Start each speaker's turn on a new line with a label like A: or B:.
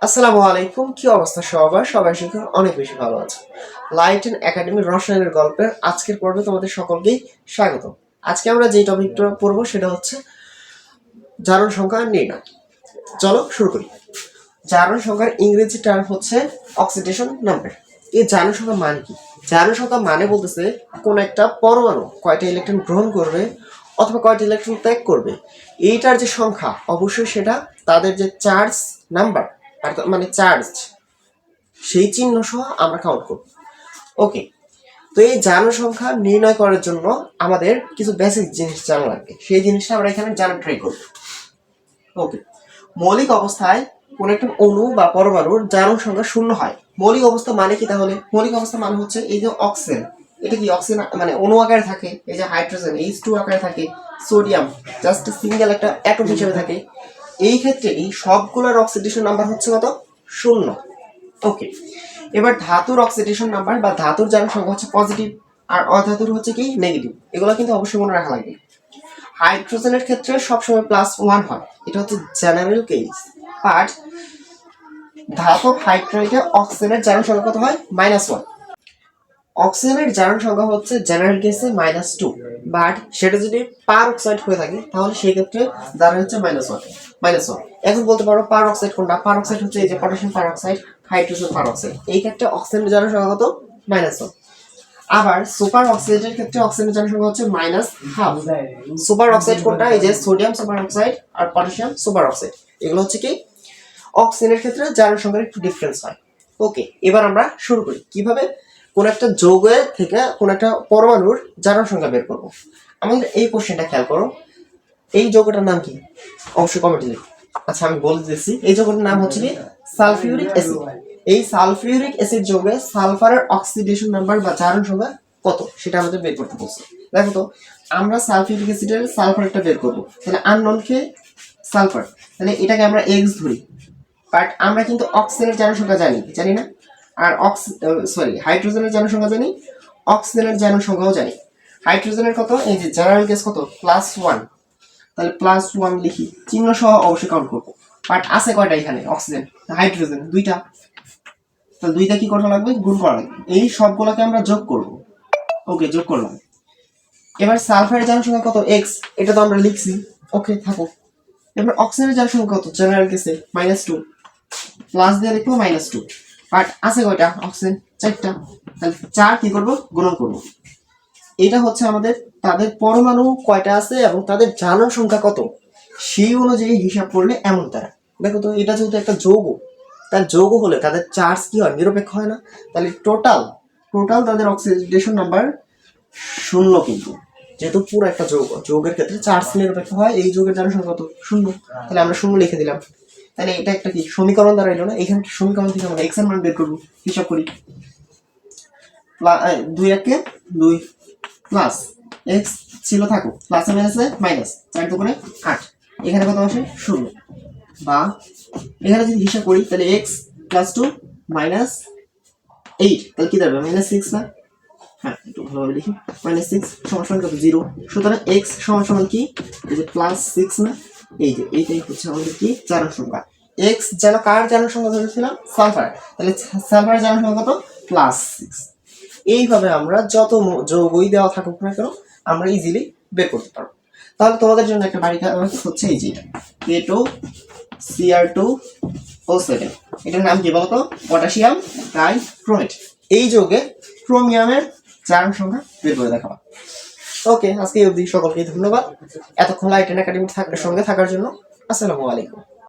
A: আসসালামু আলাইকুম, কি অবস্থা সবার? সবাই সুখে অনেক বেশি ভালো আছে। লাইট এন্ড একাডেমি রসায়নের গল্পের আজকের পর্বে তোমাদের সকলকেই স্বাগত। আজকে আমরা যে টপিকটা পড়বো সেটা হচ্ছে জারণ সংখ্যা নির্ণয়। চলো শুরু করি। জারণ সংখ্যার ইংরেজি টার্ম হচ্ছে অক্সিডেশন নাম্বার। এই জারণ সংখ্যা মানে কি? জারণ সংখ্যা মানে বলতেছে কোন একটা পরমাণু কয়টা ইলেকট্রন গ্রহণ করবে অথবা কয়টা ইলেকট্রন ত্যাগ করবে, এইটার যে সংখ্যা অবশ্যই সেটা তাদের যে চার্জ নাম্বার মানে চার্জ সেই চিহ্ন সহ আমরা কাউন্ট করব। ওকে, তো এই জারণ সংখ্যা নির্ণয় করার জন্য আমাদের কিছু বেসিক জিনিস জানা লাগবে। সেই জিনিসটা আমরা এখানে জানা ট্রাই করব। ওকে, মৌলিক অবস্থায় কোন একটা অণু বা পরমাণুর জারণ সংখ্যা শূন্য হয়। মৌলিক অবস্থা মানে কি? তাহলে মৌলিক অবস্থা মানে হচ্ছে এই যে অক্সিজেন, এটা কি অক্সিজেন মানে অণু আকারে থাকে, এই যে হাইড্রোজেন H2 আকারে থাকে, সোডিয়াম জাস্ট সিঙ্গেল একটা অ্যাটম হিসেবে থাকে। এই ক্ষেত্রে এই সবগুলোর অক্সিডেশন নাম্বার হচ্ছে কত? শূন্য। ওকে, এবার ধাতুর অক্সিডেশন নাম্বার বা ধাতুর জারণ সংখ্যা হচ্ছে পজিটিভ, আর অধাতুর হচ্ছে কি নেগেটিভ। এগুলো কিন্তু অবশ্যই মনে রাখা লাগবে। হাইড্রোজেনের ক্ষেত্রে সবসময় +1 হয়, এটা হচ্ছে জেনারেল কেস। বাট ধাতব হাইড্রাইডে অক্সিজেনের জারণ সংখ্যা কত হয়? -1। অক্সিজেনের জারণ সংখ্যা হচ্ছে জেনারেল কেসে -2, বাট সেটা যদি পার অক্সাইড হয়ে থাকে তাহলে সেই ক্ষেত্রে জারণ হচ্ছে -1। এখন বলতে পারো পার অক্সাইড কোনটা? পার অক্সাইড হচ্ছে এই যে পটাশিয়াম পার অক্সাইড, হাইড্রোজেন পার অক্সাইড। এই ক্ষেত্রে অক্সিজেনের জারণ সংখ্যা কত? -1। আবার সুপার অক্সাইডের ক্ষেত্রে অক্সিজেনের জারণ সংখ্যা হচ্ছে -1/2। সুপার অক্সাইড কোনটা? এই যে সোডিয়াম সুপার অক্সাইড আর পটাশিয়াম সুপার অক্সাইড। এগুলো হচ্ছে কি অক্সিজেনের ক্ষেত্রে জারণ সংখ্যার একটু ডিফারেন্স হয়। ওকে, এবার আমরা শুরু করি কিভাবে কোন একটা যৌগের থেকে কোন একটা পরমাণুর জারণ সংখ্যা বের করব। আমাদের এই কোশ্চেনটা খেয়াল করো, এই যৌগটার নাম কি? অবশ্যই কমেন্টে লিখো। আচ্ছা, আমি বলে দিচ্ছি, এই যৌগটার নাম হচ্ছে কি সালফিউরিক অ্যাসিড। এই সালফিউরিক অ্যাসিড যৌগে সালফারের অক্সিডেশন নাম্বার বা জারণ সংখ্যা কত সেটা আমাদের বের করতে বলছে। দেখো তো, আমরা সালফিউরিক অ্যাসিডের সালফারটা বের করব, তাহলে আননোনকে সালফার, তাহলে এটাকে আমরা এক্স ধরি। বাট আমরা কিন্তু অক্সিজেনের জারণ সংখ্যা জানি না। আর হাইড্রোজেনের জারণ সংখ্যা জানি, অক্সিজেনের জারণ সংখ্যাও জানি। হাইড্রোজেনের কত? এই যে জেনারেল কেস কত? +1। তাহলে +1 লিখি, চিহ্ন সহ অবশ্যই কাউন্ট করবো। বাট আছে কয়টা এখানে? অক্সিজেন হাইড্রোজেন দুইটা, তাহলে দুইটা কি করা লাগবে? গুণ করা লাগবে। এই সবগুলোকে আমরা যোগ করব। ওকে, যোগ করলাম। এবার সালফারের জারণ সংখ্যা কত? এক্স, এটা তো আমরা লিখছি। ওকে, থাকো। এবার অক্সিজেনের জারণ সংখ্যা কত? জেনারেল কেসে -2, প্লাস দিয়ে লিখবো -2। বাট আছে কয়টা? অক্সিজেন 4টা, তাহলে 4 কি করবো? গুণন করবো। এটা হচ্ছে আমাদের তাদের পরমাণু কয়টা আছে এবং তাদের জারণ সংখ্যা কত সেই অনুযায়ী হিসাব করলে এমন তারা। দেখো তো, এটা যেহেতু একটা যৌগ, তার যৌগ হলে তাদের চার্জ কি হয়? নিরপেক্ষ হয় না? তাহলে টোটাল তাদের অক্সিডেশন নাম্বার 0। কিন্তু যেহেতু পুরো একটা যৌগের ক্ষেত্রে চার্জ নিরপেক্ষ হয়, এই যৌগের জারণ সংখ্যা কত? 0। তাহলে আমরা 0 লিখে দিলাম। তাহলে এটা একটা কি সমীকরণ দাঁড়াইলো না? এখানে সমীকরণ থেকে আমরা এক্স এর মান বের করবো। হিসাব করি, 2 1 2 প্লাস এক্স ছিল, থাকো, প্লাসে মাইনাসে মাইনাস, 4 2 8। এখানে কত আসে? 0। বা এখানে যদি হিসাব করি তাহলে এক্স +2 -8, তাহলে কি দাঁড়াবে? -6 না? হ্যাঁ, একটু ভালোভাবে লিখি। -6 সমান কত? 0। সুতরাং এক্স সমান কি? এই যে +6 না? এই যে এইটাই হচ্ছে আমাদের কি জারণ সংখ্যা। এক্স যেন কার জারণ সংখ্যা ধরেছিলাম? সালফার। তাহলে সালফারের জারণ সংখ্যা কত? +6। এইভাবে আমরা যত যৌগই দেওয়া থাকুক না কেন আমরা ইজিলি বের করতে পারবো। তাহলে তোমাদের জন্য একটা বাড়ি হচ্ছে এই যে K2Cr2O7। এটার নাম কি বলতো? Potassium dichromate. এই যৌগে ক্রোমিয়ামের জারণ সংখ্যা বের করে দেখাবো। ওকে, আজকে এই অবধি। সকলকে ধন্যবাদ এতক্ষণ লাইট এন্ড একাডেমির সঙ্গে থাকার জন্য। আসসালামু আলাইকুম।